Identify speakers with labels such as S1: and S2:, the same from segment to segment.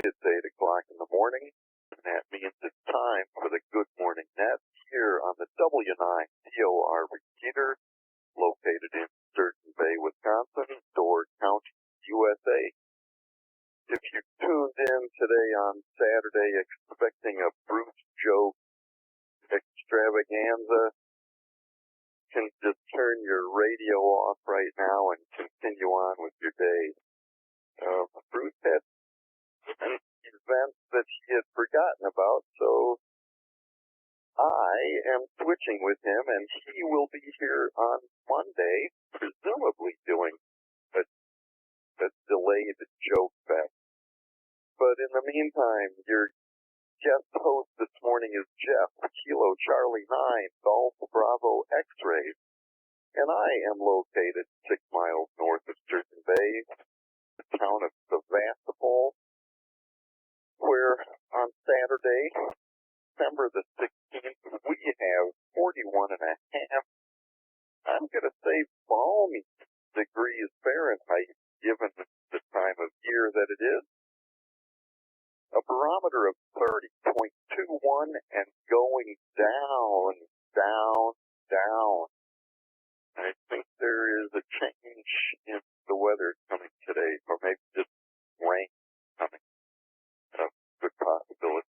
S1: It's 8 o'clock in the morning, and that means it's time for the Good Morning Net here on the W9 DOR receiver located in Sturgeon Bay, Wisconsin, Door County, USA. If you tuned in today on Saturday expecting a Bruce joke extravaganza, you can just turn your radio off right now and continue on with your day. Bruce had an event that he had forgotten about, so I am switching with him, and he will be here on Monday, presumably doing a delayed joke back. But in the meantime, your guest host this morning is Jeff, Kilo Charlie 9, Golf Bravo X-Ray, and I am located 6 miles north of Sturgeon Bay, the town of Sevastopol, where on Saturday, December the 16th, we have 41.5, I'm going to say balmy degrees Fahrenheit, given the time of year that it is. A barometer of 30.21 and going down, down, down. I think there is a change in the weather coming today, or maybe just rain coming. Good possibility.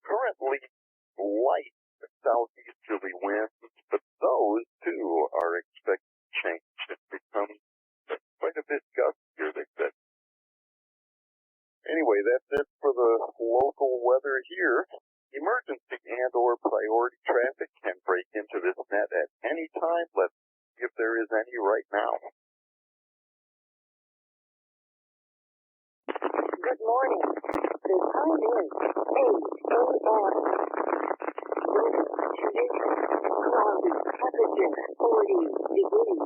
S1: Currently, light southeasterly winds, but those too are expected to change. It becomes quite a bit gustier, they said. Anyway, that's it for the local weather here. Emergency and or priority traffic can break into this net at any time. Let's see if there is any right now.
S2: Good morning. The time is 8 a.m. Weather conditions cloudy, temperature 40 degrees.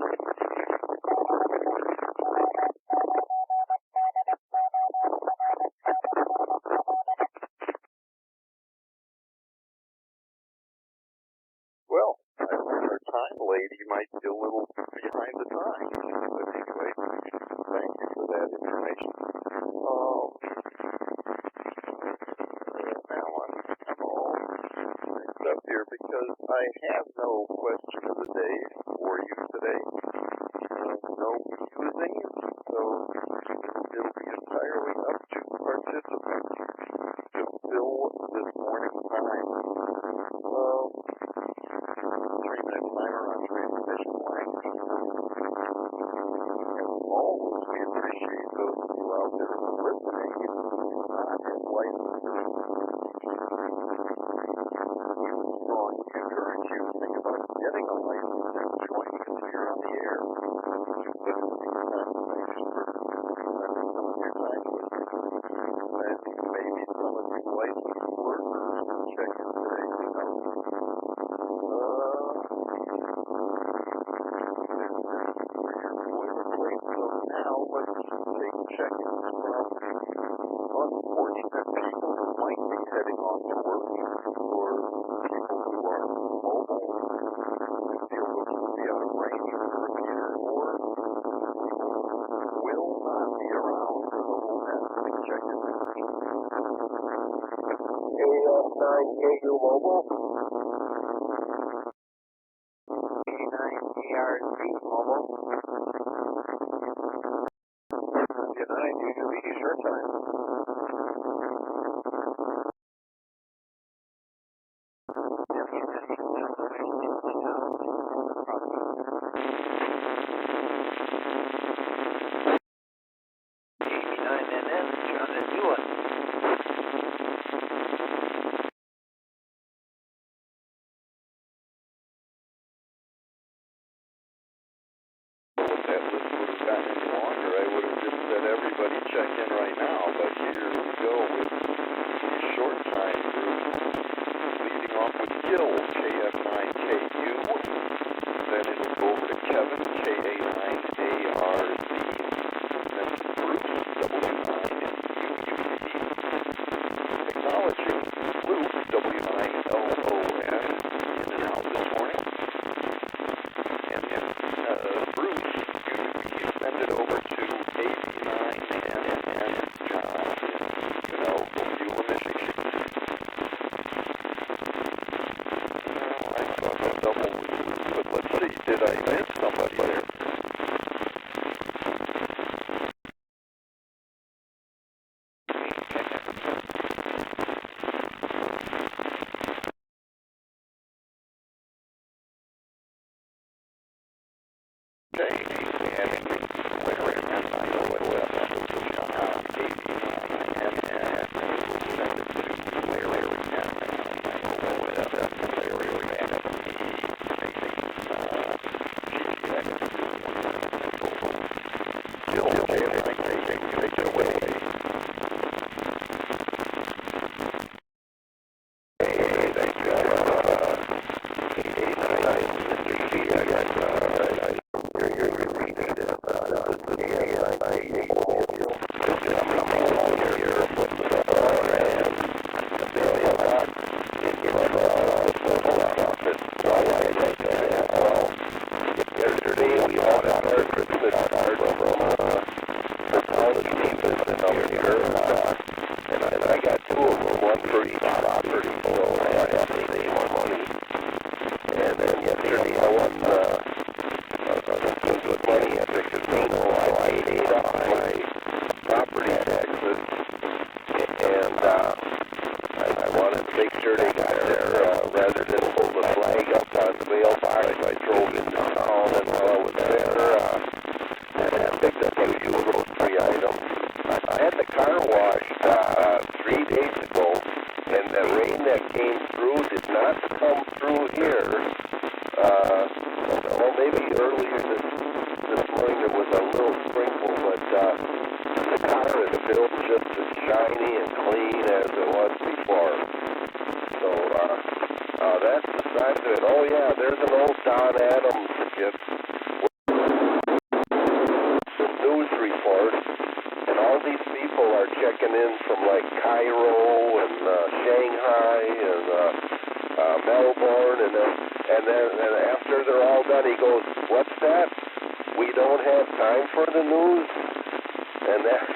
S1: Well, I think our time lady might be a little behind the times, but anyway, thank you for that information. Now I'm all mixed up here because I have no question of the day for you today. No musings, so it'll be entirely up to participants to fill this morning time. 3-minute timer on transmission line. As always, we appreciate those of you out there listening on your licenses. We strongly encourage you to think about getting a license and joining us here on the air. But in the meantime, thanks for spending some of your time with us. And maybe some of you licensed workers will check in today. Now let's take check-ins from unfortunate people who might be heading off to work, or people who are mobile, who feel looking to be on a rainy repeater, or people who will not be around for the whole net. Take check-ins.
S2: AS9KU Mobile.
S1: 89 ERC Mobile. United, you should be short time. Everybody check in right now, but here we go with the short time group, leading off with Gil, KF9KU, then it'll go over to Kevin, KA9ARZ, then Bruce, W9UUD, acknowledging Luke, W9LON, in and out this morning, and then Bruce, you send it over to AV9NN John.
S3: did not come through here. Well, maybe earlier this morning there was a little sprinkle, but the car is still just as shiny and clean as it was before. So that's the sign of it. Oh yeah, there's an old Don Adams again. The news report, and all these people are checking in from like Cairo and Shanghai and Melbourne, and then after they're all done, he goes, "What's that? We don't have time for the news." And that's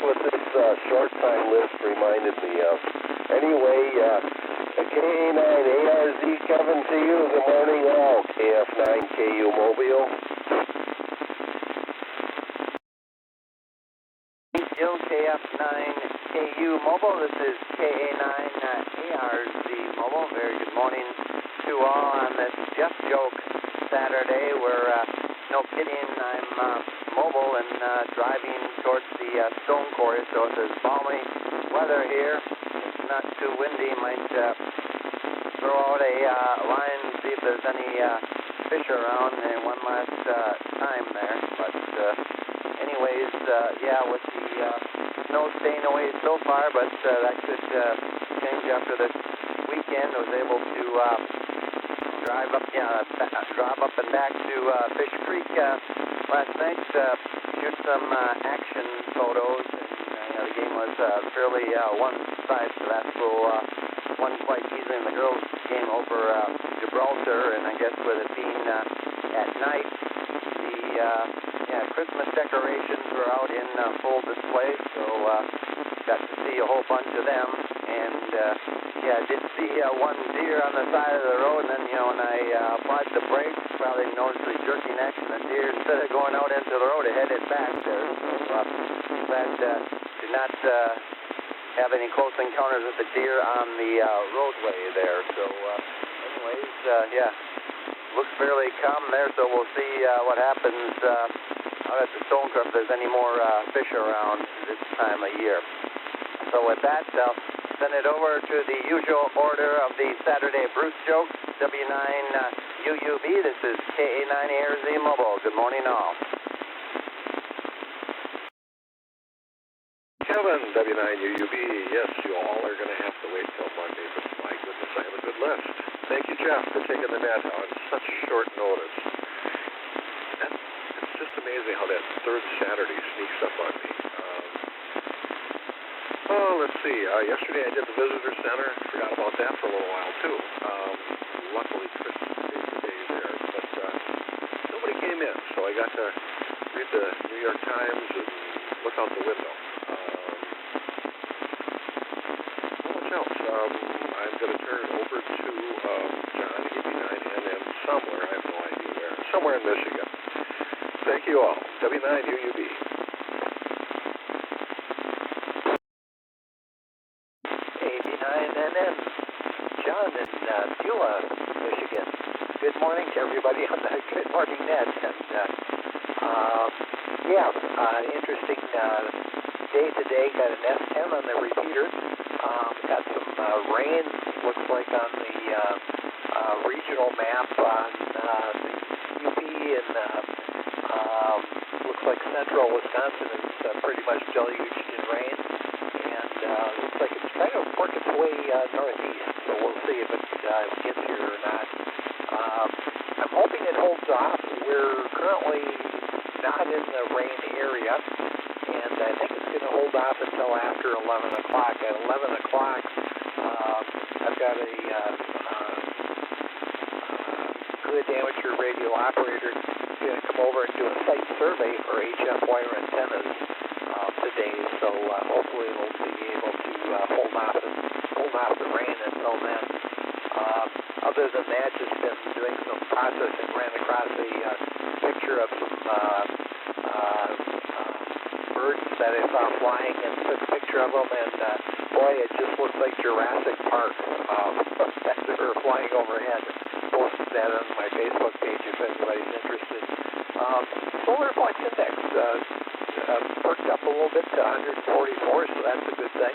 S3: what this short time list reminded me of. Anyway, KA9 ARZ Kevin to you. Good morning, all. KF9 KU Mobile.
S4: KF9 KU Mobile. This is KA9 ARZ Mobile. Very good morning to all on this Just Joke Saturday. We're no kidding, I'm mobile and driving towards the stone quarry, so it's this balmy weather here. It's not too windy. Might throw out a line and see if there's any fish around one last time there. But anyways, yeah, with the snow staying away so far, but that could change after this weekend. I was able to drive up and back to Fish Creek last night, shoot some action photos, and the game was fairly one-sided, so that won quite easily in the girls' game over Gibraltar, and I guess with it being at night, the Christmas decorations were out in full display, so got to see a whole bunch of them, and did see one deer on the side of the road, and then, when I applied the brakes, probably noticeably jerky neck, and the deer, instead of going out into the road, it headed back there, so glad did not have any close encounters with the deer on the roadway there, so anyways, looks fairly calm there, so we'll see what happens out at the stone curve if there's any more fish around this time of year. So with that, I'll send it over to the usual order of the Saturday Bruce jokes, W9UUB. This is KA9 ARZ Mobile. Good morning, all.
S5: Kevin, W9UUB. Yes, you all are going to have to wait till Monday, but my goodness, I have a good list. Thank you, Jeff, for taking the net on such short notice. It's just amazing how that third Saturday sneaks up on me. Let's see. Yesterday I did the visitor center. Forgot about that for a little while, too. Luckily, Christmas saved the day there, but nobody came in, so I got to read the New York Times and look out the window. What else? I'm going to turn it over to John, AB9NM, somewhere. I have no idea where. Somewhere in Michigan. Thank you all. W9UUB.
S4: AB9NM, John in Beulah, Michigan. Good morning to everybody on the Good Morning Net. And interesting day today. Got an S10 on the repeater. Got some rain, looks like, on the regional map on the UP, and looks like central Wisconsin is pretty much deluged in rain, and looks like it's kind of working its way northeast, so we'll see if it gets here or not. I'm hoping it holds off. We're currently not in the rain area, and I think it's going to hold off until after 11 o'clock. At 11 o'clock, I've got a good amateur radio operator going to come over and do a site survey for HF wire antennas today, so hopefully it'll be able to hold off the rain until then. Other than that, just been doing some processing. Ran across a picture of some birds that I saw flying, and took a picture of them, and boy, it just looks like Jurassic Park as they were flying overhead. Posted that on my Facebook page if anybody's interested. Solar Flex Index perked up a little bit to 144, so that's a good thing.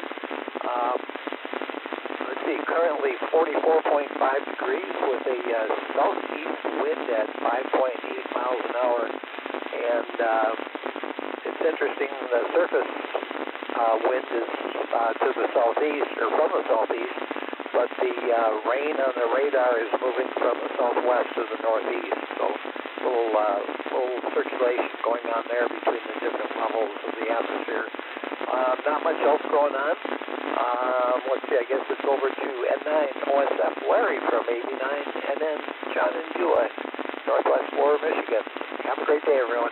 S4: Let's see,
S6: currently 44.5 degrees with a southeast wind at 5.8 miles an hour. And it's interesting, the surface wind is to the southeast, or from the southeast, but the rain on the radar is moving from the southwest to the northeast. So a little circulation going on there between the different levels of the atmosphere. Not much else going on. Let's see, I guess it's over to N9 OSF Larry from 89, and then John and Beulah, Northwest Florida, Michigan. Have a great day, everyone.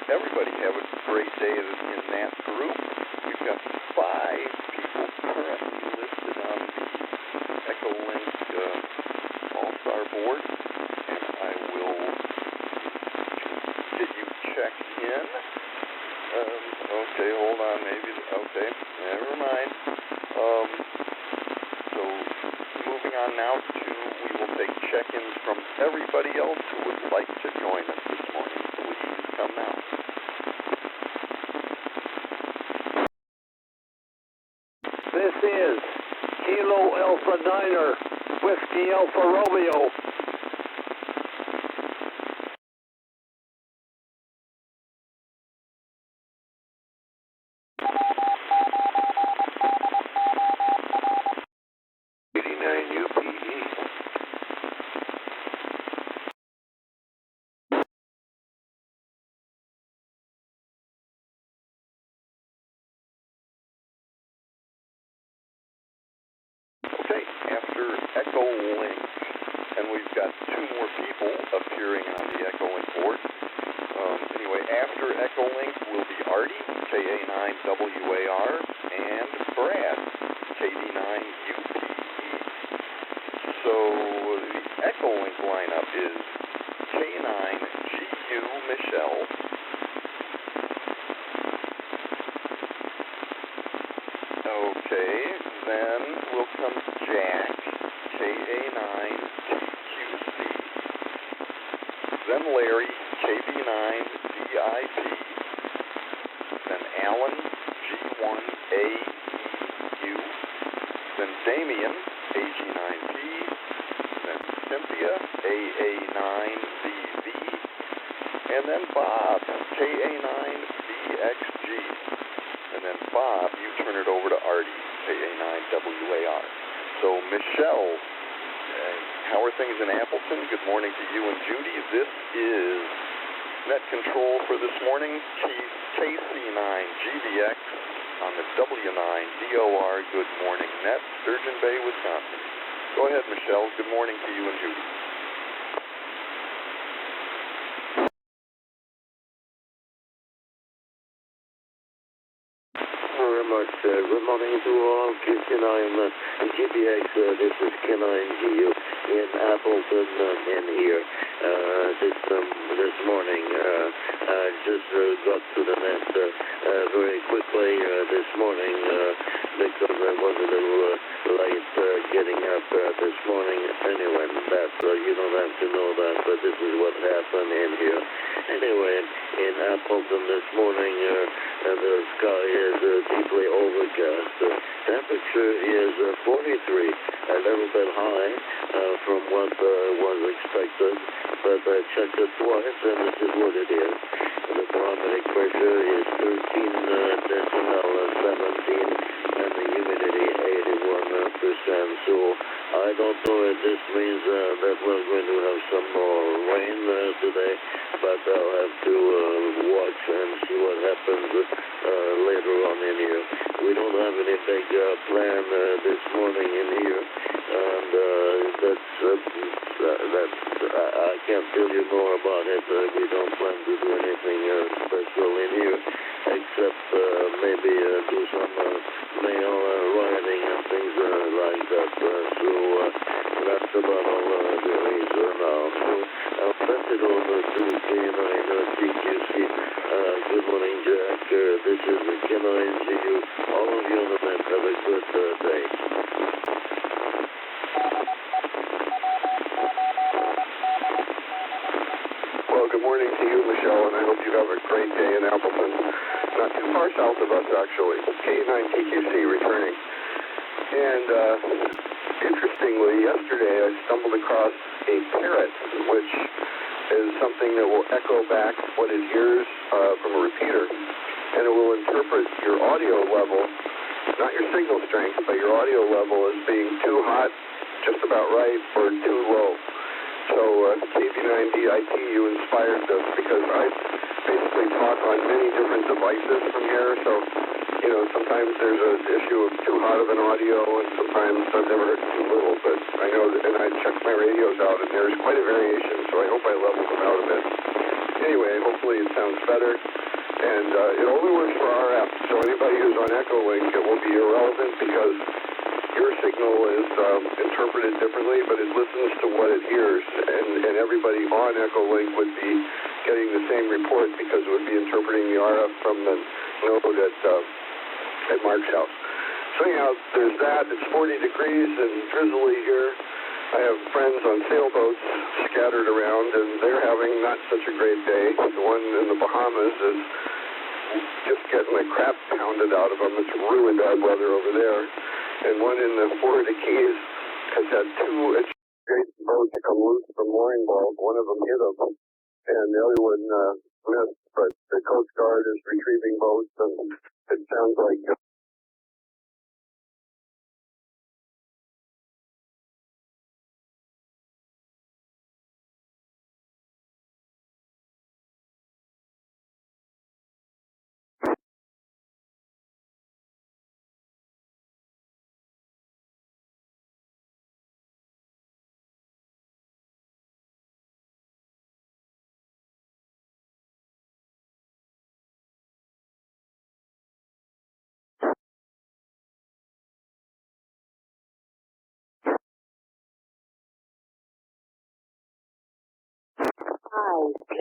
S1: Everybody have a great day in that group. We've got 5 people currently listed on the ECHOLINK All-Star board, and I will get you checked in. Okay, hold on, maybe, okay, never mind. So moving on now we will take check-ins from everybody else who would like to join us this morning. Please come now.
S7: This is Kilo Alpha Niner, Whiskey Alpha Romeo.
S1: Okay, after ECHOLINK, and we've got 2 more people appearing on the ECHOLINK board. Anyway, after ECHOLINK will be Artie, KA9WAR, and Brad, KD9UPE. So the ECHOLINK lineup is K9GU Michelle, okay, then will come Jack, KA9TQC, then Larry, KB9DIP, then Alan, G1AEU, then Damien, AG9P, then Cynthia, AA9VV, and then Bob, KA9BXG. And then Bob, you turn it over to Artie, KA9WAR. So Michelle, how are things in Appleton? Good morning to you and Judy. This is net control for this morning, KC9GBX on the W9DOR Good Morning Net, Sturgeon Bay, Wisconsin. Go ahead, Michelle. Good morning to you and Judy.
S8: Good morning to all, KC9 GBX, this is K9GU. in Appleton in here this morning. Just got to the net very quickly this morning because I was a little late getting up this morning. Anyway, you don't have to know that, but this is what happened in here. Anyway, in Appleton this morning, the sky is deeply overcast. Temperature is 43, a little bit high from what was expected, but I checked it twice, and this is what it is. The barometric pressure is 13 decimal 17, and the humidity 81%. So I don't know if this means that we're going to have some more rain today, but I'll have to watch and see what happens later on in here. We don't have any big plan this morning in here, and I can't tell you more about it. We don't plan to do anything special in here, except maybe do some mail rioting and things like that. So that's about all there is now. So I'll pass it over to K9 TQC. Good morning, Jack. This is K9 to you. All of you on the net, have a good day.
S3: Well, good morning to you, Michelle, and I hope you have a great day in Appleton. Not too far south of us, actually. K9 TQC returning. And interestingly, yesterday I stumbled across a parrot, which is something that will echo back what it hears from a repeater, and it will interpret your audio level, not your signal strength, but your audio level as being too hot, just about right, or too low. So KB9DIT, you inspired this, because I basically talk on many different devices from here, so sometimes there's an issue of too hot of an audio, and sometimes I've never heard too little, but I know that, and I checked my radios out, and there's quite a variation, so I hope I leveled them out a bit. Anyway, hopefully it sounds better, and it only works for RF, so anybody who's on ECHOLINK, it will be irrelevant, because your signal is interpreted differently, but it listens to what it hears, and everybody on ECHOLINK would be getting the same report, because it would be interpreting the RF from the node at Mark's house. So anyhow, there's that. It's 40 degrees and drizzly here. I have friends on sailboats scattered around, and they're having not such a great day. The one in the Bahamas is just getting the crap pounded out of them. It's really bad weather over there. And one in the Florida Keys has had two great boats come loose from mooring balls. One of them hit them, and the other one missed. But the Coast Guard is retrieving boats, and it sounds like
S2: IP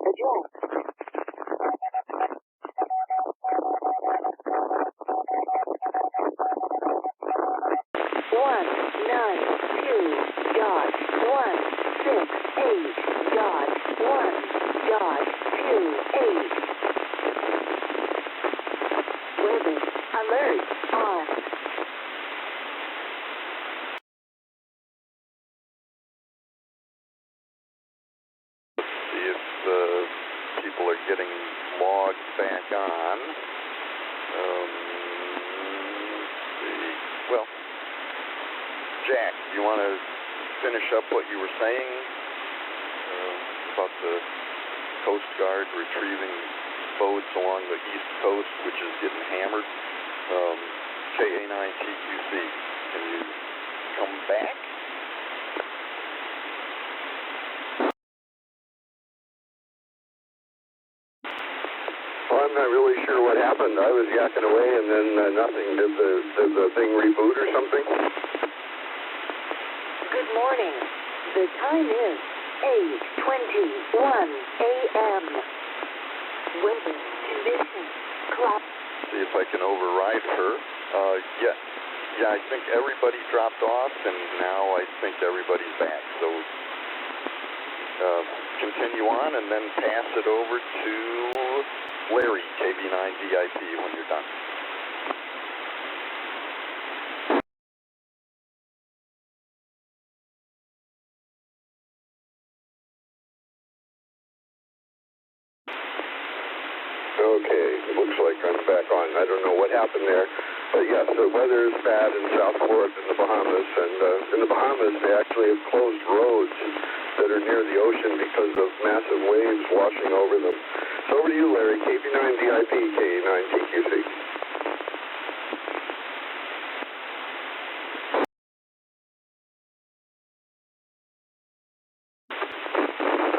S2: address. 192.168.1.28. Weather alert on.
S1: See if people are getting logged back on. Well, Jack, do you want to finish up what you were saying about the Coast Guard retrieving boats along the East Coast, which is getting hammered? KA9TQC, can you come back?
S3: Well, I'm not really sure what happened. I was yakking away and then nothing. Did the thing reboot or something?
S2: Good morning. The time is 8:21 a.m. Weather conditions. Cloud.
S1: See if I can override her. Yeah, I think everybody dropped off, and now I think everybody's back. So continue on, and then pass it over to Larry, KV9DIP, when you're done.
S3: Okay, looks like I'm back on. I don't know what happened there, but yes, the weather is bad in South Florida and the Bahamas, and in the Bahamas they actually have closed roads that are near the ocean because of massive waves washing over them. So over to you, Larry, KV9DIP, KA9TQC.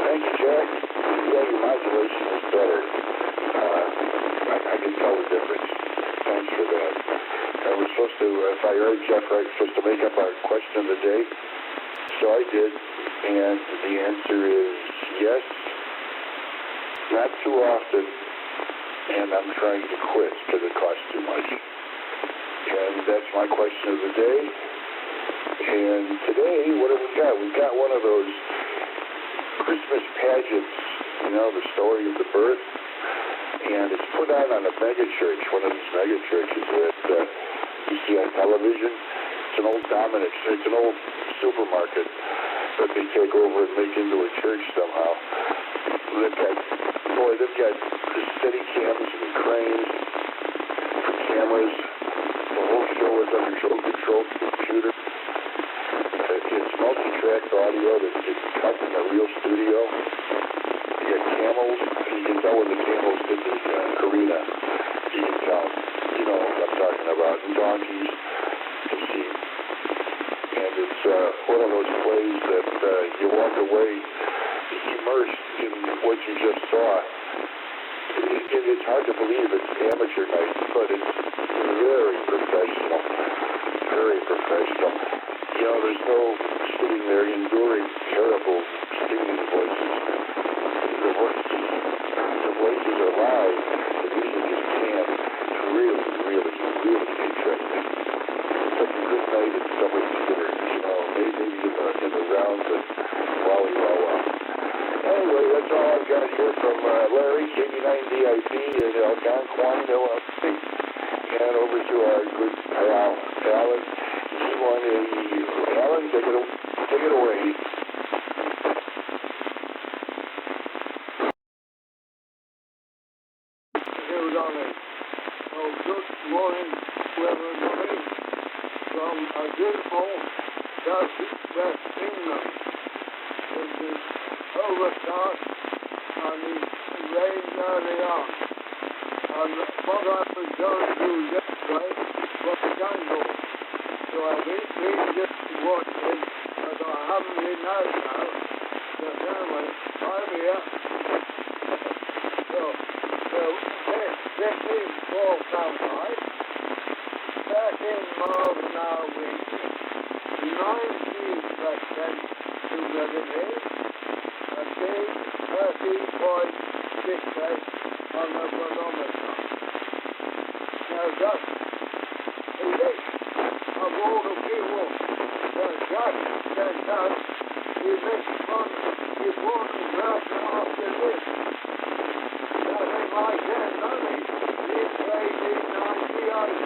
S9: Thank you, Jack. Yeah, your modulation is better. I can tell the difference. Thanks for that. We're supposed to, if I heard Jeff right, supposed to make up our question of the day. So I did, and the answer is yes, not too often, and I'm trying to quit because it costs too much. And that's my question of the day. And today, what have we got? We've got one of those Christmas pageants, you know, the story of the birth, and it's put on a mega church, one of these mega churches that you see on television. It's an old Dominick's, it's an old supermarket that they take over and make into a church somehow. They've got steady cams and cranes for cameras. The whole show is under control computer. It's multi-track audio that's just cut in a real studio. You got camels, and you can tell when the camels did the arena. You can tell, you know what I'm talking about. And donkeys, you see. And it's one of those plays that you walk away immersed in what you just saw. It's hard to believe it's amateur night, but it's very professional. Very professional. You know, there's no sitting there enduring terrible singing voices. The voices are live. The music is canned. It's really, really, really interesting. It's like a good night at summer theater, you know, maybe in the rounds at Wally Wawa. Anyway, that's all I've got here from Larry, KV9DIP, and Algonquin, LLC. And over to our good pal, Alan, G1AE. Alan, take it away.
S7: Here we go then. Well, good morning to everybody from a beautiful southeast England. This is overcast and it's rained early on. And what I was going to do yesterday was the jungle. So I've been just watching, but I haven't been out now. But anyway, I'm here. So this is for sunlight. 13 miles an hour wind, 90% humidity, a big 13.68 on the barometer. Now that is it. Of all the people that just said that, we missed one important person after this. That they might get money. It's KV9DIP.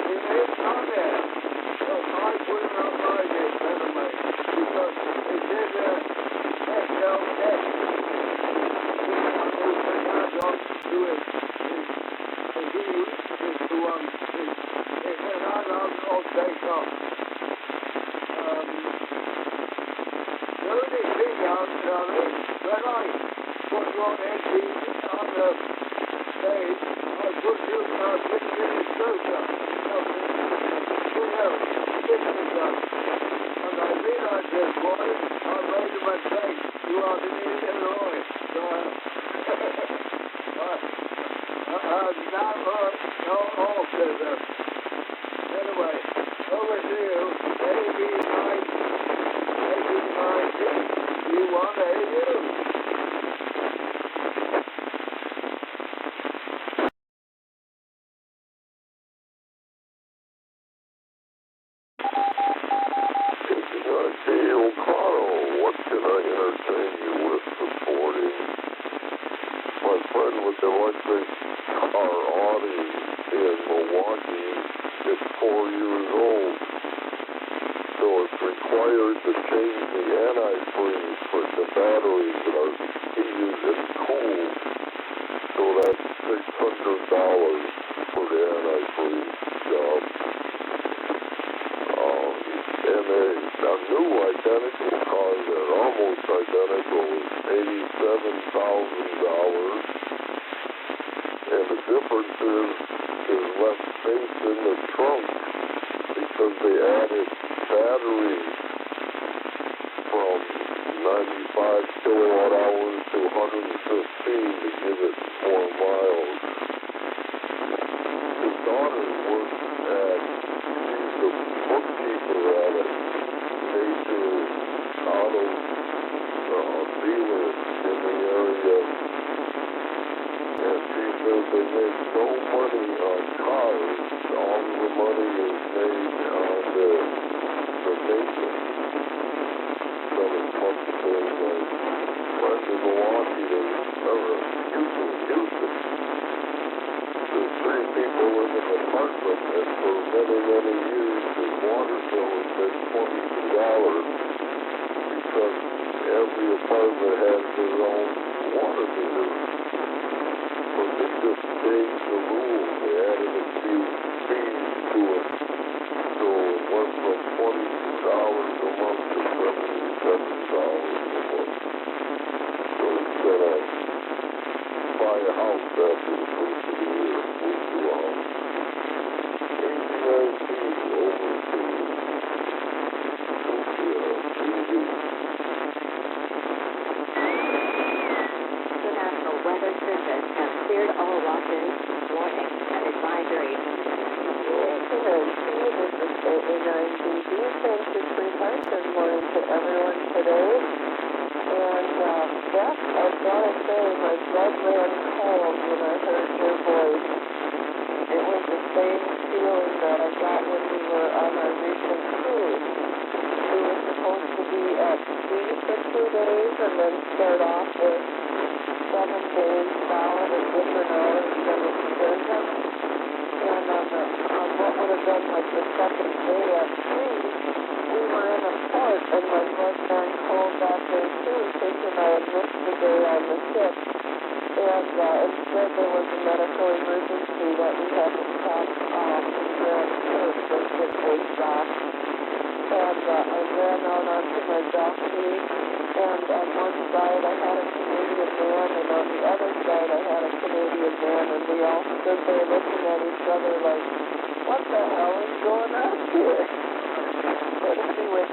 S7: It is not there. But I couldn't have made it anyway. Because it did SLS. And we can add on to it. If he wishes to it can add on or take off. The only thing I'll tell you, when I put you on the stage, I put you on a 6-minute closer of the signature. And I realized this morning I made a mistake. You are in Illinois. So I have now heard no autism. Anyway, over to you, KV9
S9: electric car Audi in Milwaukee is 4 years old. So it's required to change the antifreeze for the batteries that are heated and cooled. So that's $600 for the antifreeze job. And a new identical car that almost identical is $87,000. And the difference is less space in the trunk because they added batteries from 95 kilowatt hours to 115 to give it more miles. His daughter works at, she's the bookkeeper at a major auto dealer in the area. And she says they make no money on cars. All the money is made on the maintenance. Some of the companies like West in Milwaukee, Houston. There's 3 people in an apartment, and for many, many years, his water bill has been $22 because every apartment has their own water meter. But they just changed the rules. They added a few fees to it. So it went from $22 a month to $77 a month. So he's gonna buy a house after the first of the year. Move to a house. ACIC over to TV.
S2: The National Weather Service has cleared all watches, warning, and advisory. This is KA9DB. Thank you, sweetheart. Good morning to everyone today. And, Jeff, I've got to say, my blood ran cold when I heard your voice. It was the same feeling that I got when we were on our recent cruise. We were supposed to be at sea for 2 days and then start off with 7 days solid at different hours from Sturgeon. And on what would have been like the second day at sea, we were in a port and my blood ran cold that day too, thinking I had missed the day on the ship. And instead there was a medical emergency that we had to stop in Grand Church and get a shot. And I ran out onto my balcony, and on one side I had a Canadian man, and on the other side I had a Canadian man, and we all stood there looking at each other like, what the hell is going on here? But anyway,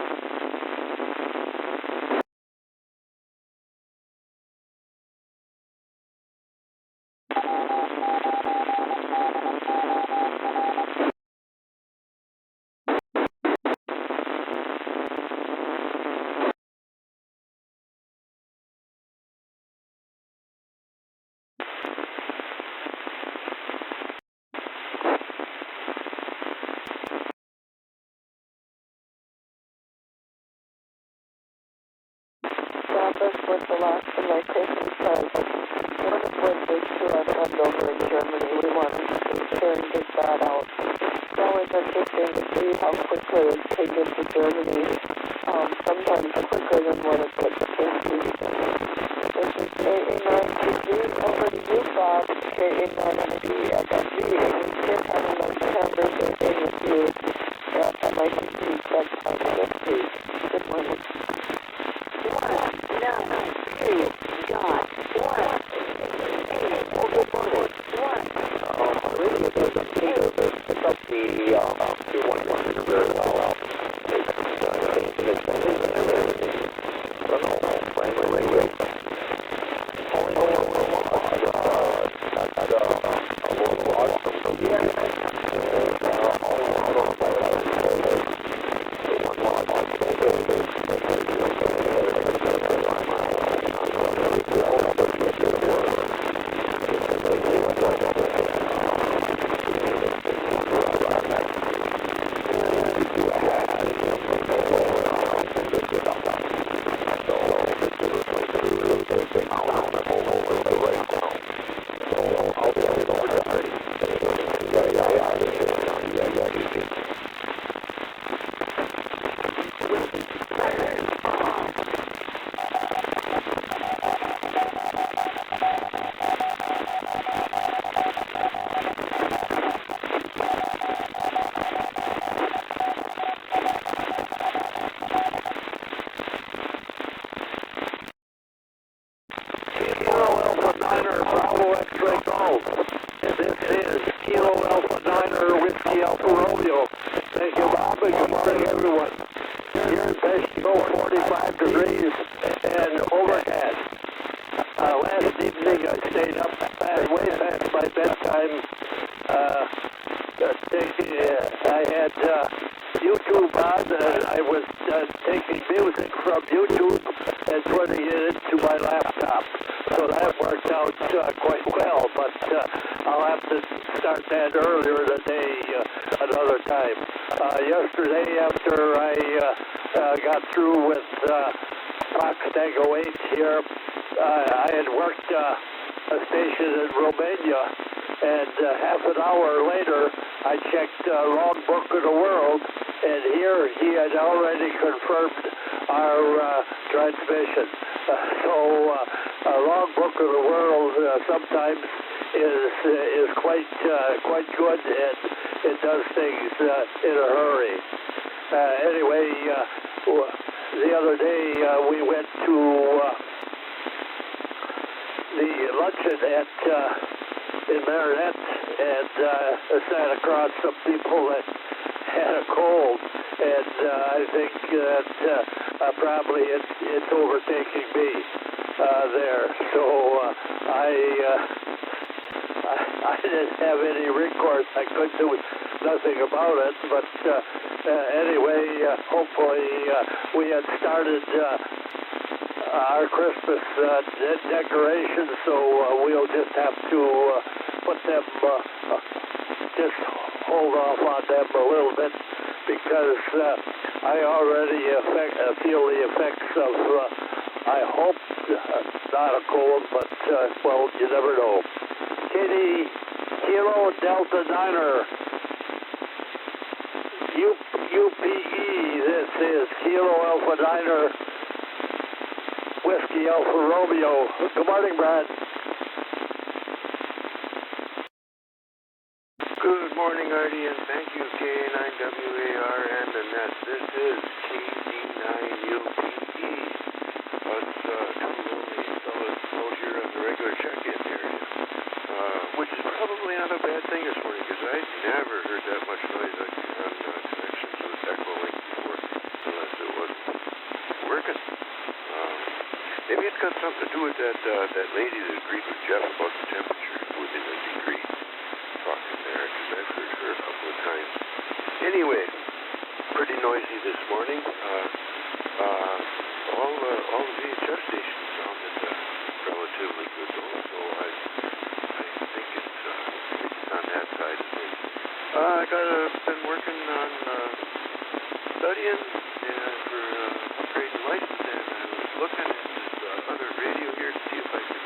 S2: this was the last of my Christmas present. One of which was to our friend over in Germany. We wanted to share and dig that out. It's always interesting to see how quickly it's taken to Germany, sometimes quicker than what it gets to. This is KA9DB over to you, Bob. KA9DB FFB. Good having a conversation with you. I'd like to see sub-50. Good morning.
S6: Whiskey Alpha Romeo. Thank you, Bob, and good morning, everyone. Here in Fishkill, 45 degrees and overcast. Last evening I stayed up way past my bedtime. I had YouTube on, and I was taking music from YouTube and putting it into my laptop. So that worked out quite well, but I'll have to start that earlier in the day another time. Yesterday, after I got through with Fox Tango 8 here, I had worked a station in Romania, and half an hour later, I checked Logbook of the World, and here he had already confirmed our transmission. So Logbook of the World sometimes is quite good, and it does things in a hurry. Anyway, the other day we went to the luncheon in Marinette, and sat across some people that had a cold, and I think that probably it's overtaking me there. So I didn't have any recourse. I could do nothing about it, but anyway, hopefully we had started our Christmas decorations, so we'll just have to put them, just hold off on them a little bit, because I already feel the effects of, I hope, not a cold, but, well, you never know. Kitty, Kilo Delta Niner, UPE, this is Kilo Alpha Niner, Whiskey Alpha Romeo. Good morning, Brad.
S10: Good morning, Artie, and thank you, KA9WARN, and that this is KD9UPE. It's too lonely fellas out here on the regular check-in area, which is probably not a bad thing this morning, because I never heard that much noise on connections with ECHOLINK before, unless it wasn't working. Maybe it's got something to do with that lady that agreed with Jeff about the temperature within a degree. Talking there, because I've heard her a couple of times. Anyway, pretty noisy this morning. All the VHF stations sounded relatively good, though, so I think it's on that side of things. Been working on studying and for upgrading license, and I was looking at this other radio here to see if I could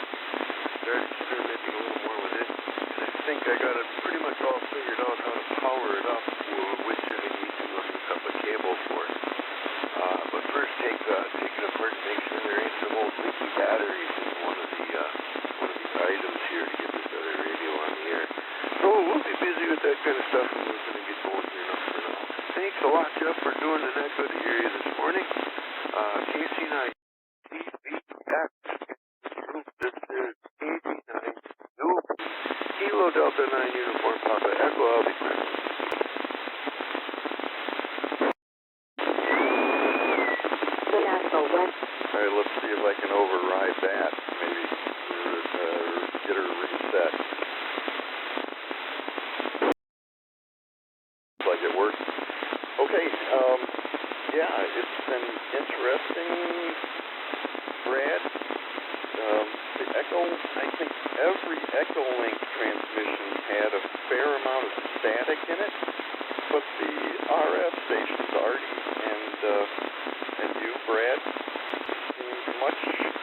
S10: start experimenting a little more with it. And I think I got it pretty much all figured out how to power it up, which I need to hook up a cable for it. But first, take it apart and make sure there ain't some old leaky batteries in one of the items here to get this other radio on the air. So we'll be busy with that kind of stuff, and we're going to get going here for now. Thanks a lot, Jeff, for doing the net good to hear you this morning. KC9 DBX. This is KC9 Kilo Delta 9 Uniform Papa Echo. I'll be quick. Alright, let's see if I can override that. Maybe get her reset. Looks like it worked. Okay, yeah, it's been interesting, Brad. The Echo, I think every ECHOLINK transmission had a fair amount of static in it, but the RF stations, Artie and you, Brad, seemed much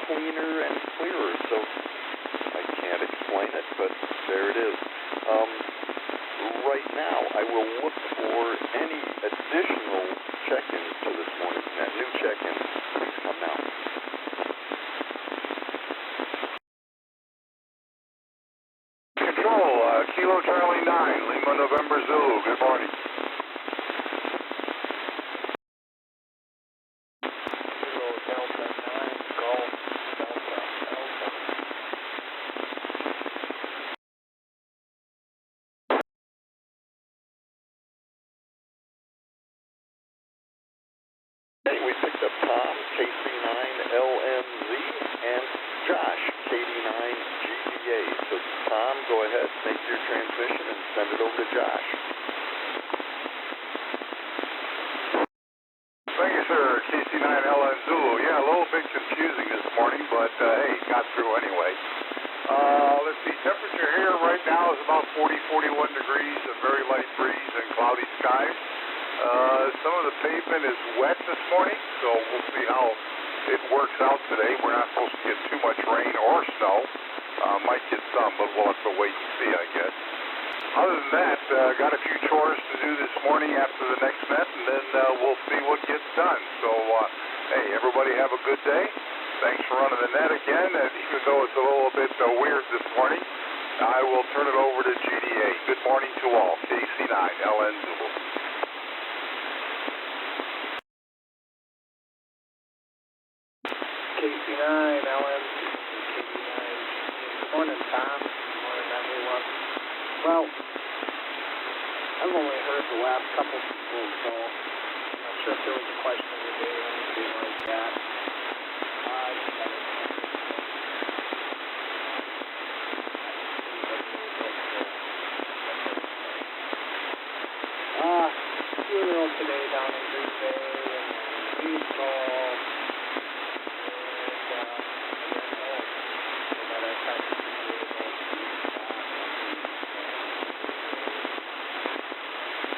S10: cleaner and clearer, so I can't explain it, but there it is. Right now, I will look for any additional check-ins to this morning. That new check-in, please come now.
S9: Control, Kilo Charlie 9, Lima November Zulu. Good morning.
S1: Hey, we picked up Tom, KC9LNZ, and Josh, KD9GDA. So Tom, go ahead, make your transmission and send it over to Josh.
S11: Thank you, sir. KC9LN Zulu. Yeah, a little bit confusing this morning, but hey, got through anyway. Let's see, temperature here right now is about 40, 41 degrees, a very light breeze and cloudy skies. Some of the pavement is wet this morning, so we'll see how it works out today. We're not supposed to get too much rain or snow. Might get some, but we'll have to wait and see, I guess. Other than that, got a few chores to do this morning after the next net, and then we'll see what gets done. So, hey, everybody have a good day. Thanks for running the net again, and even though it's a little bit weird this morning, I will turn it over to GDA. Good morning to all. KC9LN Zulu.
S6: KC9LN, KC9. Good morning, Tom. Good morning, everyone. Well, I've only heard the last couple people, so I'm not sure if there was a question of the day or anything like that. Funeral today down in Green Bay, and baseball,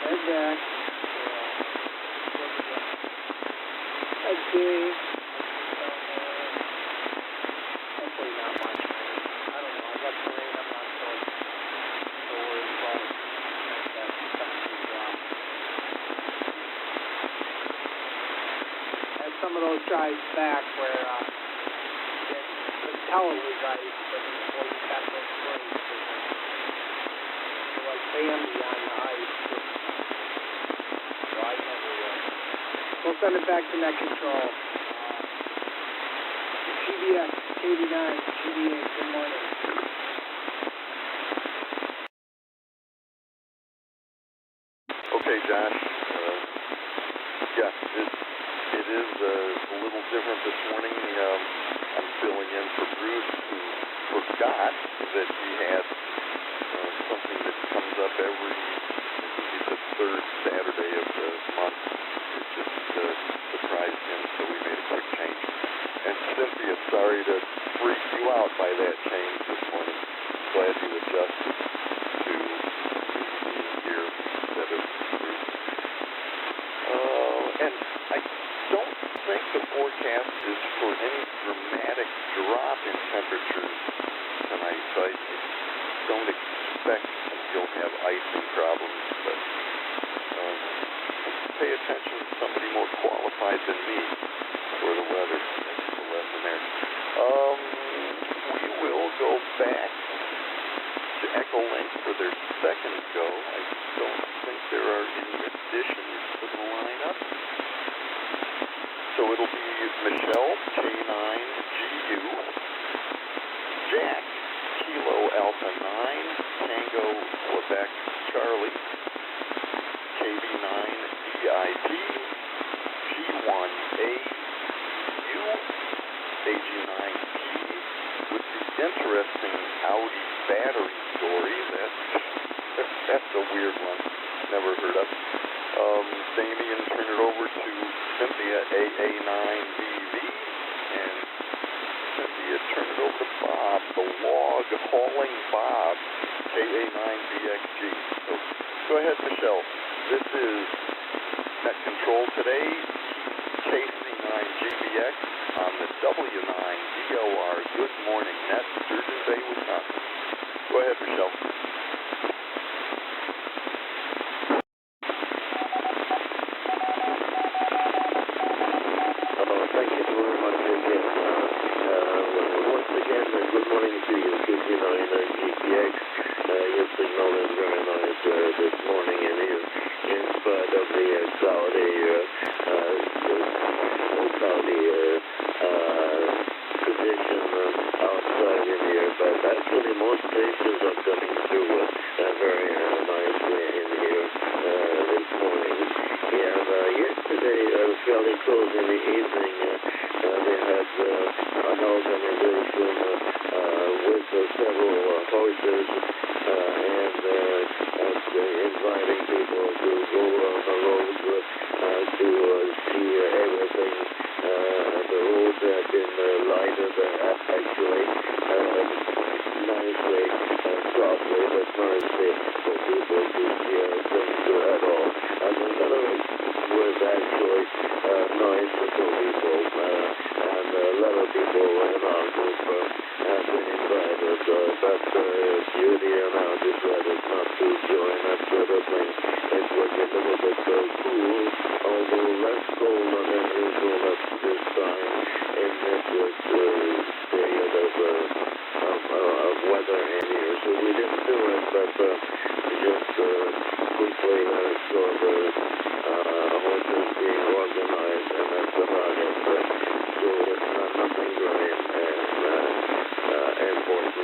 S6: and back. I'd say hopefully not much rain. I don't know. I got some rain. I'm not so worried about that temperature drop. Had some of those drives back where you could tell it was ice, but before you got those breaks, it was like bandy on the ice. So I never will. We'll send it back to net control. GDX, KD9, GDA, good morning.
S1: Okay, Josh. Yeah, it is a little different this morning. I'm filling in for Bruce, who forgot that he had something that comes up every, the third Saturday of the month. It just surprised him, so we made a quick change. And Cynthia, sorry to freak you out by that change this morning. Glad you adjusted to being here instead of Bruce. And I don't think the forecast is for any dramatic drop in temperatures tonight, so I don't expect you'll have icing problems, but pay attention to somebody more qualified than me for the weather. That's the lesson there. We will go back to ECHOLINK for their second go. I don't think there are any additions to the lineup. So it'll be Michelle, K9GU, Jack, Kilo Alpha 9, Tango Quebec Charlie, KB9DIP, G1AU, AG9P, with the interesting Audi battery story. That's a weird one. Never heard of. Damien, turn it over to Cynthia, AA9BV, and Cynthia, turn it over to Bob, the log hauling Bob, KA9BXG. So go ahead, Michelle. This is Net Control today, KC9GBX on the W9DOR Good Morning Net, Sturgeon Bay, Wisconsin. Go ahead, Michelle.
S8: Thank you very much again. Once again, good morning to you, KC9GPX. Your signal is very nice this morning in here, in spite of the cloudy condition outside in here. But actually, most stations are coming through very nicely in here this morning. And yesterday, fairly close in the evening. They had an organization with several horses and inviting people to go on the road to see everything. The roads have been lighted actually nicely, softly, but nicely for people to hear things at all. And the celebration was actually nice for people, and a lot of people in our group have been invited, but Judy and I decided not to join that sort of thing. It was a little bit cool, although less cold than usual at this time in this period of weather in here. So we didn't do it, but just quickly saw the horses being organized, and that's about it. So it's nothing very important.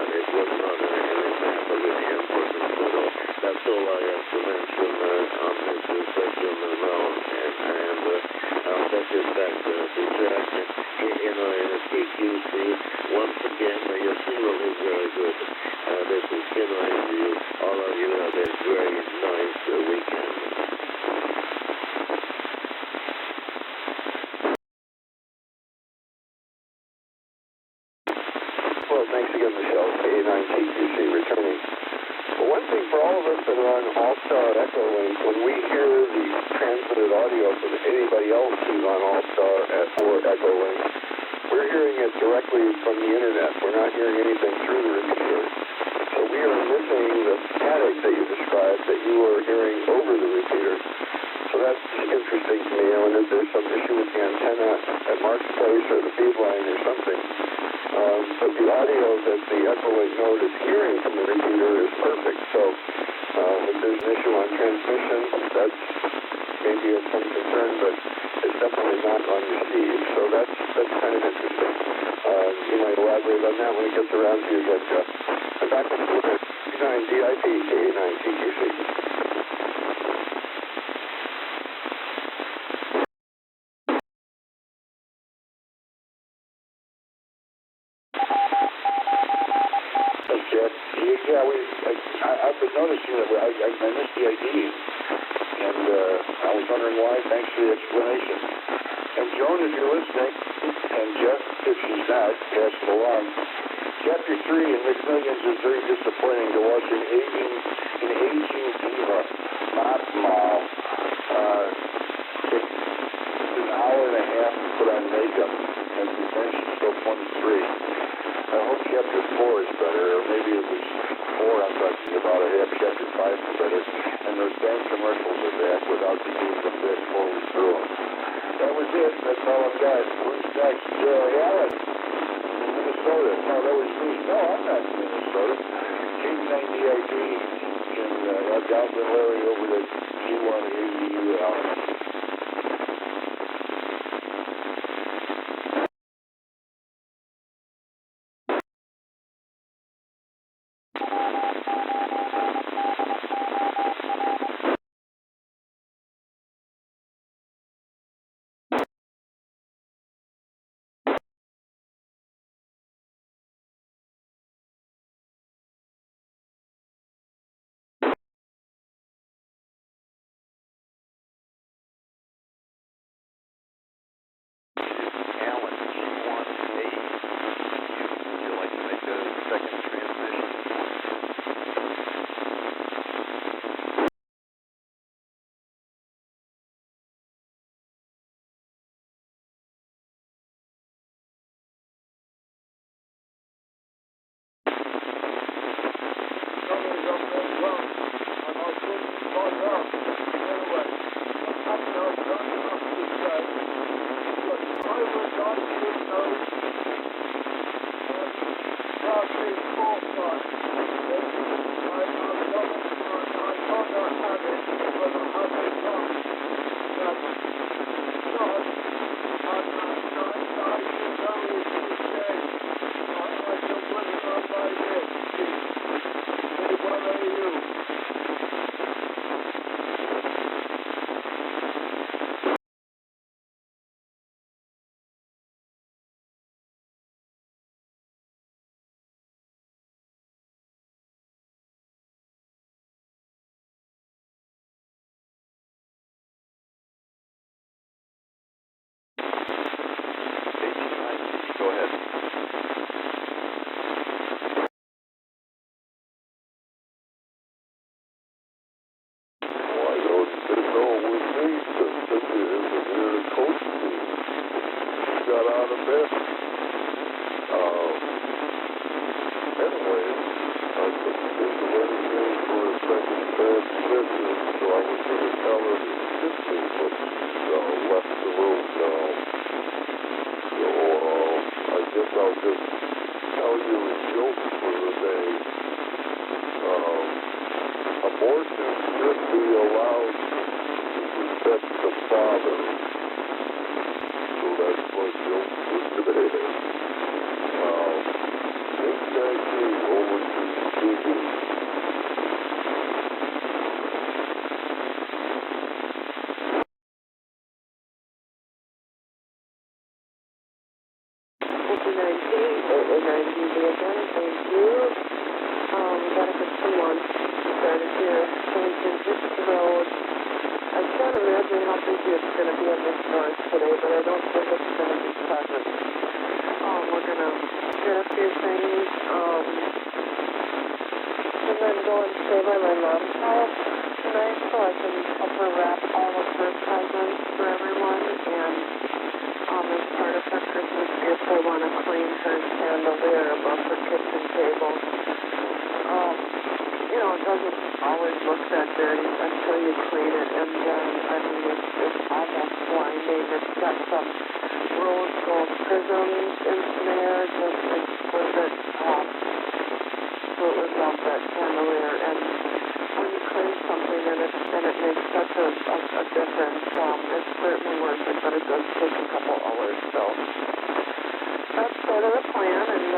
S8: It was not any map of any importance at all. That's all I have to mention on this session now, and I'll take it back to Jack. KQC, once again, your signal is very good. This is Kenway to you. All of you have a very nice weekend.
S1: Well, thanks again, Michelle. KA9TQC returning. Well, one thing for all of us that are on All-Star ECHOLINK, when we hear the transmitted audio from anybody else who's on All-Star or ECHOLINK, we're hearing it directly from the internet. We're not hearing anything through the repeater. So we are missing the static that you described that you are hearing over the repeater. So that's interesting to me. I wonder if there's some issue with the antenna at Mark's place or the feed line or something. But the audio that the ECHOLINK node is hearing from the repeater is perfect. So if there's an issue on transmission, that's maybe of some concern, but it's definitely not on receive. So that's kind of interesting. You might elaborate on that when it gets around to you again, Jeff. I'm back with you at 9DIP, KA9TQC.
S9: Yeah, I've been noticing that I missed the ID, and I was wondering why. Thanks for the explanation. And Joan, if you're listening, and Jeff, if she's not, pass it along. Chapter 3 in McMillions is very disappointing to watch an aging diva, not Mall. It's an hour and a half to put on makeup, and then she's still 23. I hope Chapter 4 is better, or maybe it was 4 I'm talking about. I have Chapter 5 is better, and those dang commercials are back without the need to fast forward through them. That was it. That's all I've got. Who's next? Alan, Minnesota. No, that was me. No, I'm not in Minnesota. K90ID in Algonquin, Larry, over to G1 ADU, Alan. tell her to kiss me, but she's left the room now. So I guess I'll just tell you a joke for the day. Abortion should be allowed to protect the father. So that's my joke for today. Over to Sturgeon.
S2: again, thank you. Gotta get some lunch started here. Changing this road. I can't imagine how busy it's going to be in this north today, but I don't think it's going to be pleasant. We're going to get a few things, and then go and stay by my mom's house tonight so I can help her wrap all of her presents for everyone, and as part of her Christmas gift, I want to clean her chandelier above her kitchen table. It doesn't always look that dirty until you clean it, and then, it's almost blinding. It's got some rose gold prisms in there, just exquisite, absolutely love that chandelier, and when you clean something and it makes such a difference, it's certainly worth it, but it does take a couple hours, so that's sort of the plan, and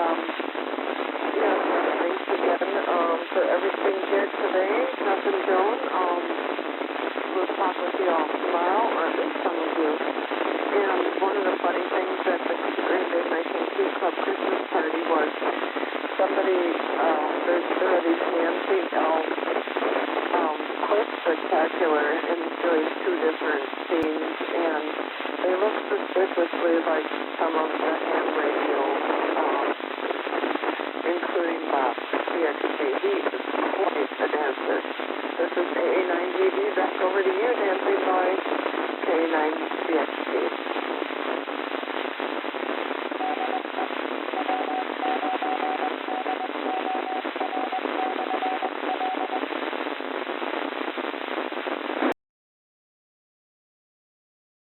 S2: thanks again for everything here today, Jeff and Joan. We'll talk with you all tomorrow, or at least some of you. And one of the funny things at the Green Bay 19 Club Christmas party was somebody, there are these Nancy elves, quite spectacular in doing two different scenes, and they look suspiciously like some of the ham radio, including Bob CXT. He is quite a dancer. This is AA9GB. Back over to you, Dancing Boy, K9CXT.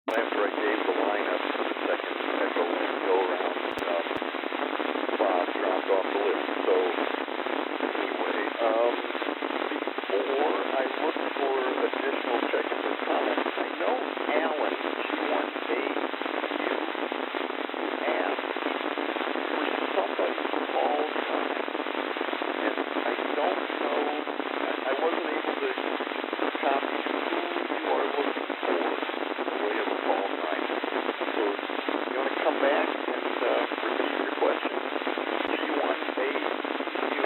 S1: After I gave the lineup for the second ECHOLINK go-around, Bob dropped off the list. So, anyway, before I look for additional check-ins or comments, I know Alan, G1A, you asked for somebody to call time. And I don't know, I wasn't able to copy who you are looking for. Way of a call time. So you want to come back and repeat your question? G1A, you.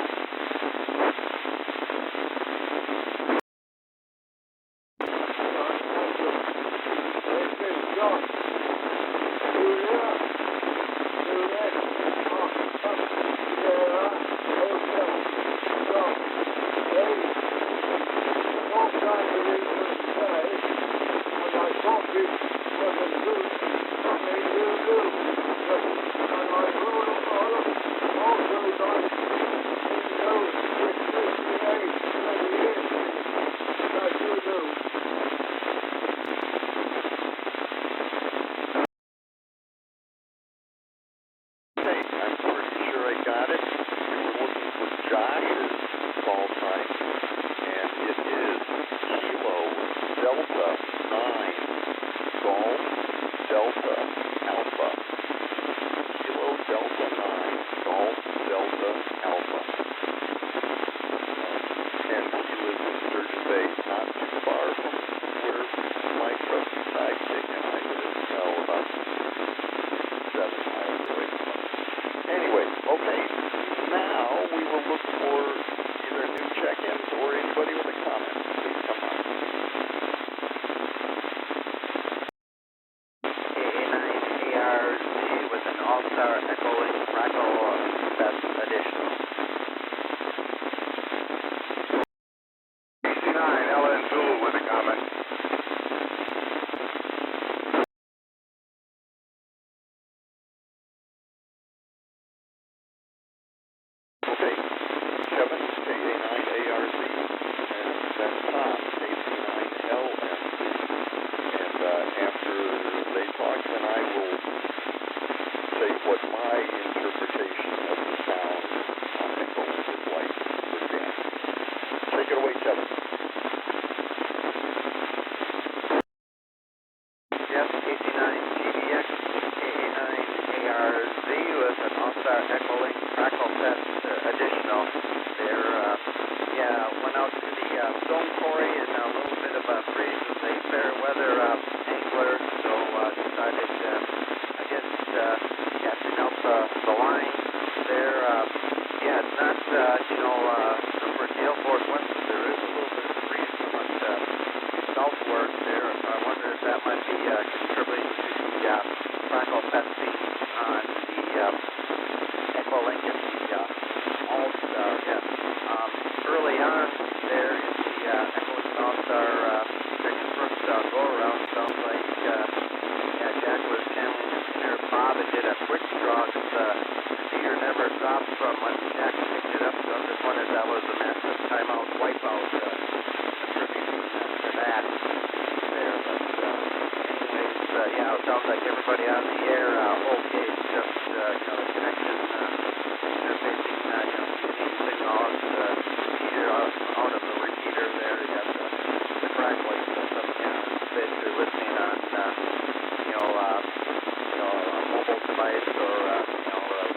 S1: I'm pretty sure I got it. You were looking for Josh's call time, and it is Kilo Delta 9 Golf Delta Alpha. Kilo Delta 9 Golf Delta Alpha. And he lives in Sturgeon Bay, not too far from where my trusty sidekick and I live. No, about 7 miles away from us. Anyway, okay, now we will look for either new check-ins or anybody with a comment. Please come on.
S4: go-around. Sounds like, Jack was channeling Engineer Bob and did a quick draw. The meter never stopped from when Jack picked it up, so I'm just wondering if that was a massive timeout wipeout contributing to that there. But anyways, it sounds like everybody on the air okay. It's just, the connection interfacing, using signals meter out of the repeater there. You got the crackling system, basically listening on, a mobile device or, a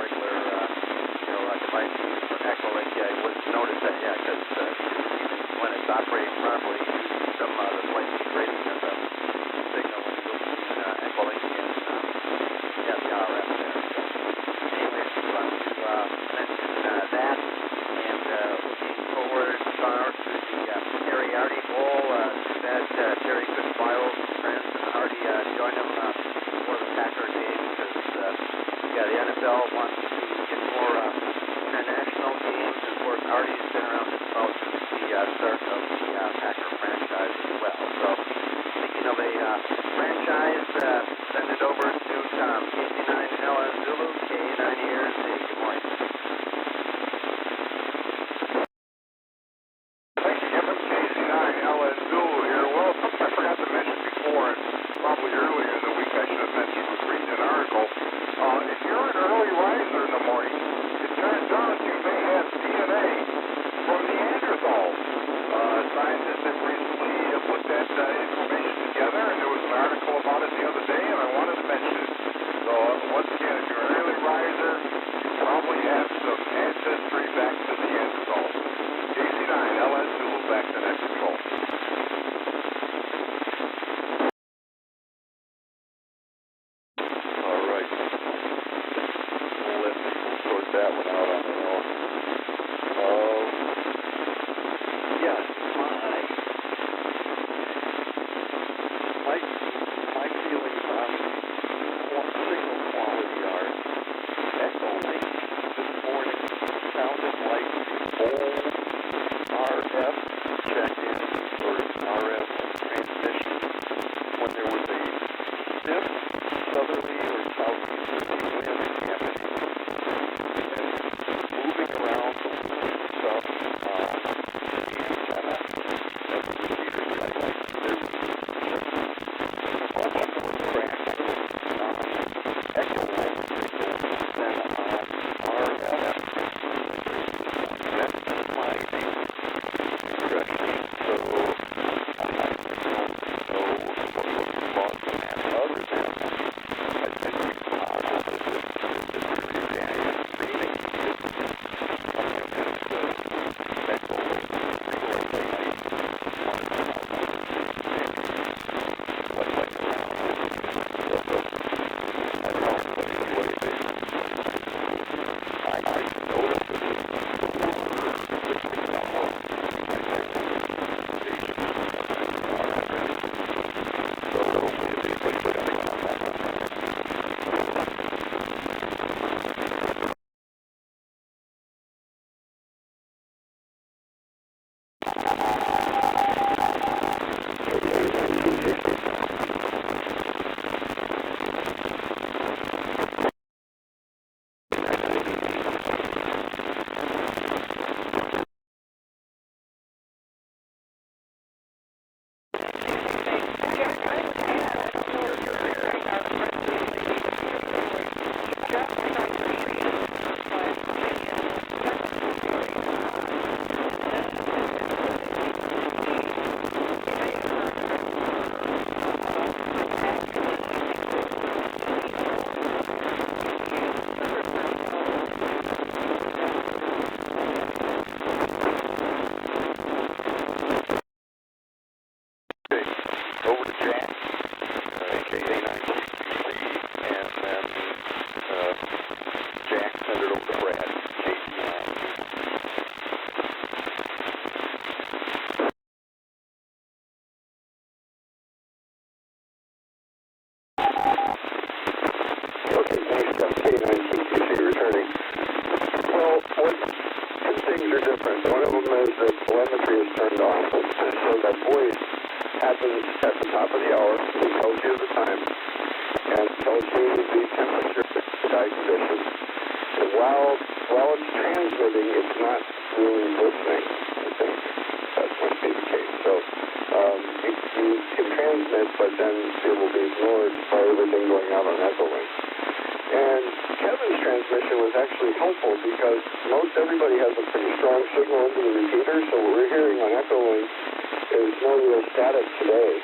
S4: regular, device used for ECHOLINK. You wouldn't notice that yet because even when it's operating properly, you see some of the slight degrading of the signal when it goes between ECHOLINK and the RF there. So, anyways, just wanted to mention that. And looking forward to the Terry Artie Bowl. Too bad Terry couldn't fly over from France and Artie join him for the Packer game because, the NFL wants to get more international games. And of course, Artie's been around just about since the start of the Packer franchise as well. So, speaking of a franchise, send it over to Tom. KC9LN Zulu, K9 here. Good morning.
S11: Thank you, Kevin. KC9LN Zulu here. Well, something I forgot to mention before, and probably earlier in the week I should have mentioned, was reading an article. If you're an early riser in the morning, it turns out you may have DNA from Neanderthals. Scientists have recently put that information together, and there was an article about it the other day, and I wanted to mention it. So, once again, if you're an early riser, you probably have some ancestry back to Neanderthals. KC9LN Zulu, back to net control.
S1: All right. We'll let people sort that one out on their own. My feelings on signal quality are ECHOLINK this morning sounded like the old RF check-in or RF transmission when there was a stiff southerly or southeasterly wind happening and moving around the stuff the antenna of the repeater site. There was much more crackling on ECHOLINK signals than on RF. That's my impression. So I don't know what was caused in that other than I think it's positive that the reaction really is coming against the ECHOLINK relay device. One of them out there playing around with it. I don't know, but anyway, I noticed that the signal
S9: top of the hour. It tells you the time and tells you the temperature, the sky condition. And while it's transmitting, it's not really listening. I think that might be the case. So you can transmit, but then it will be ignored by everything going out on ECHOLINK. And Kevin's transmission was actually helpful because most everybody has a pretty strong signal into the repeater, so what we're hearing on ECHOLINK is no real static today.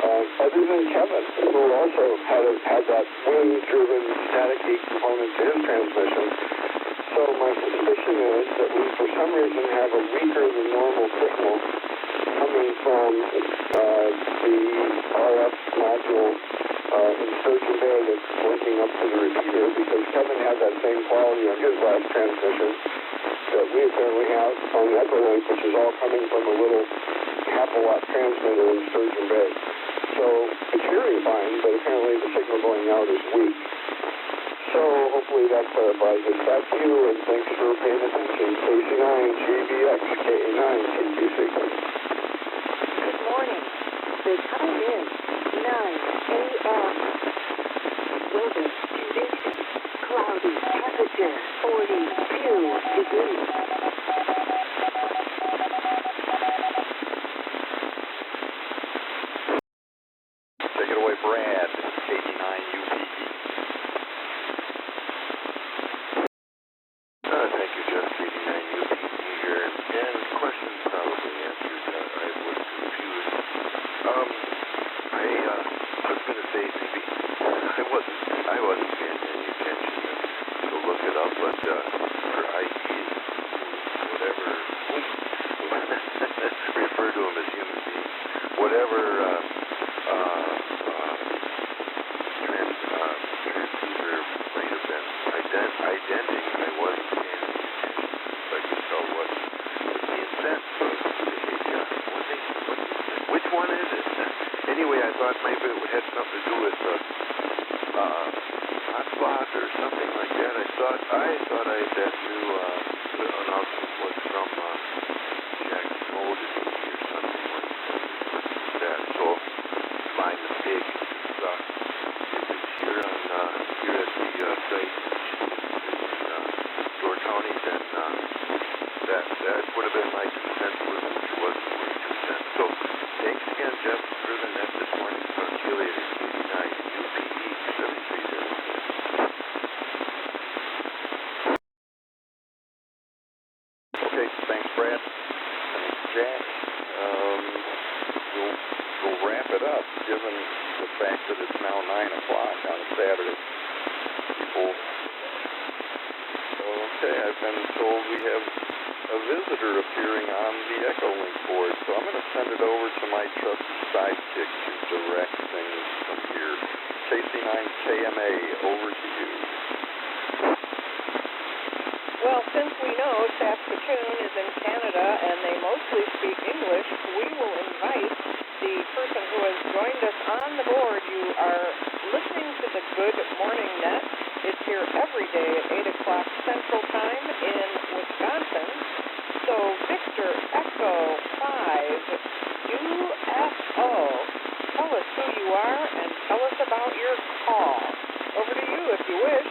S9: Other than Kevin, who also had that wind-driven staticky component to his transmission. So my suspicion is that we, for some reason, have a weaker than normal signal coming from the RF module in Sturgeon Bay that's linking up to the repeater, because Kevin had that same quality on his last transmission that we apparently have on the ECHOLINK, which is all coming from a little half-a-watt transmitter in Sturgeon Bay. So it's hearing fine, but apparently the signal going out is weak. So hopefully that clarifies it. Back to you, and thanks for paying attention. AC9, GBX, KA9, TPC.
S12: Good morning. The time is 9 a.m. Weather conditions. Cloudy. Temperature 42 degrees.
S1: Take it away, Brad. KD9UPE.
S10: Thank you, Jeff. KD9UPE here. And question probably answered. I was confused. I was going to say maybe I wasn't paying any attention to look it up, but for IE, whatever, refer to them as human beings, whatever transceiver might have been identing, I wasn't paying any attention to, so I could tell what was being sent. So which one is it? Anyway, I thought maybe it had something to do with hotspot or something like that. I thought that new announcement was from Jack Gold or something like that. So my mistake. If it's here on here at the site in Door County, then that would have been my 2 cents worth, which wasn't worth 2 cents. So thanks again, Jeff, for the net this morning. Talk to you later. KD9UPE. Really say there.
S1: Okay, thanks, Brad. Thanks, Jack. We'll wrap it up, given the fact that it's now 9 o'clock on Saturday. Okay, I've been told we have a visitor appearing on the ECHOLINK board, so I'm going to send it over to my trusty sidekick to direct things from here. KC9KMA, over to you.
S2: Well, since we know Saskatoon is in Canada and they mostly speak English, we will invite the person who has joined us on the board. You are listening to the Good Morning Net. It's here every day at 8 o'clock Central Time in Wisconsin. So Victor Echo 5 UFO, tell us who you are and tell us about your call. Over to you if you wish.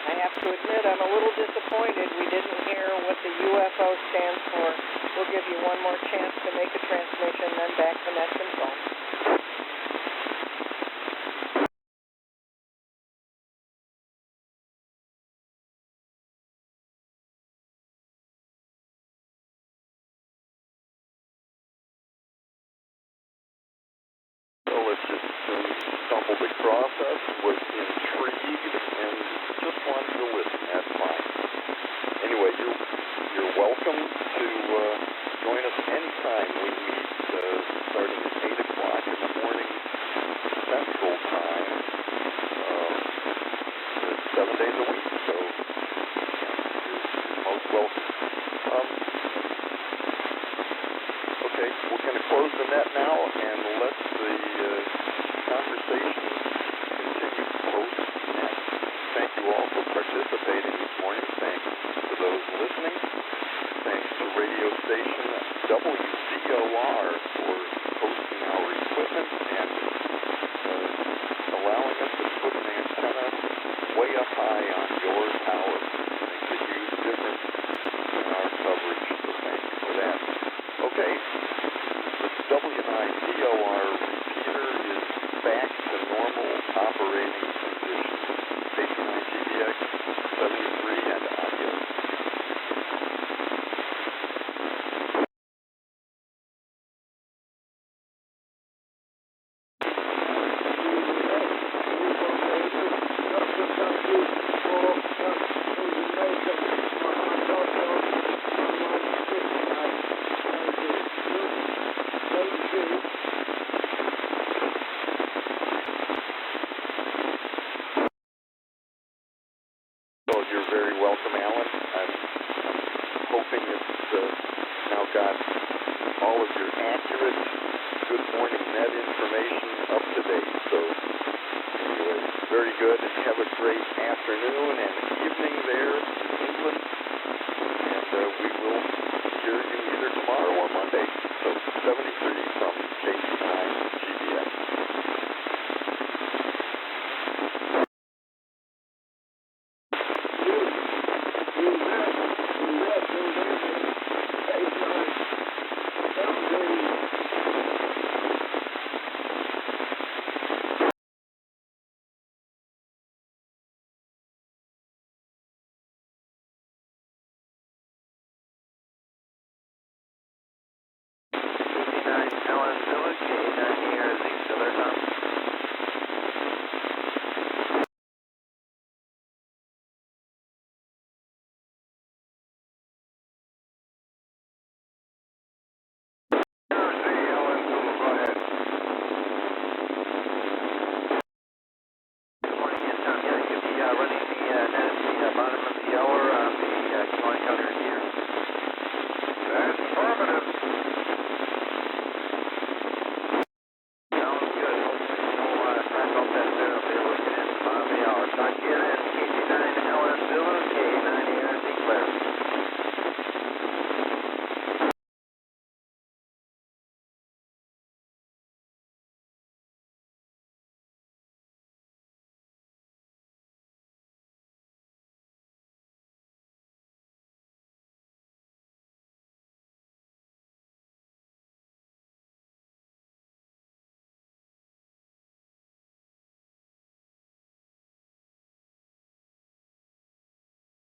S2: I have to admit, I'm a little disappointed we didn't hear what the UFO stands for. We'll give you one more chance to make a transmission, then back to net control.
S1: Well, let's just assume you stumbled across us, was intrigued, and just wanted to listen. That's fine. Anyway, you're welcome to join us anytime. We meet starting at 8 o'clock in the morning Central Time, 7 days a week. So you're most welcome. hoping it's now got all of your accurate Good Morning Net information up to date. So anyway, very good. Have a great afternoon and evening there in England. And we will